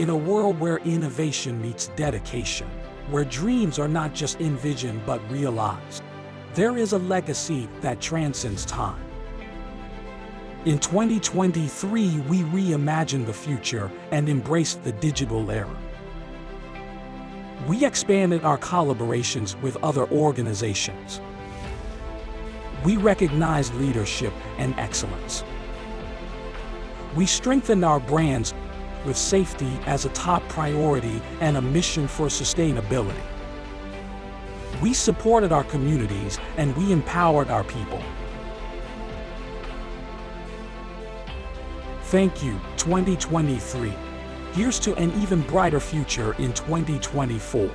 In a world where innovation meets dedication, where dreams are not just envisioned but realized, there is a legacy that transcends time. In 2023, we reimagined the future and embraced the digital era. We expanded our collaborations with other organizations. We recognized leadership and excellence. We strengthened our brands with safety as a top priority and a mission for sustainability. We supported our communities and we empowered our people. Thank you, 2023. Here's to an even brighter future in 2024.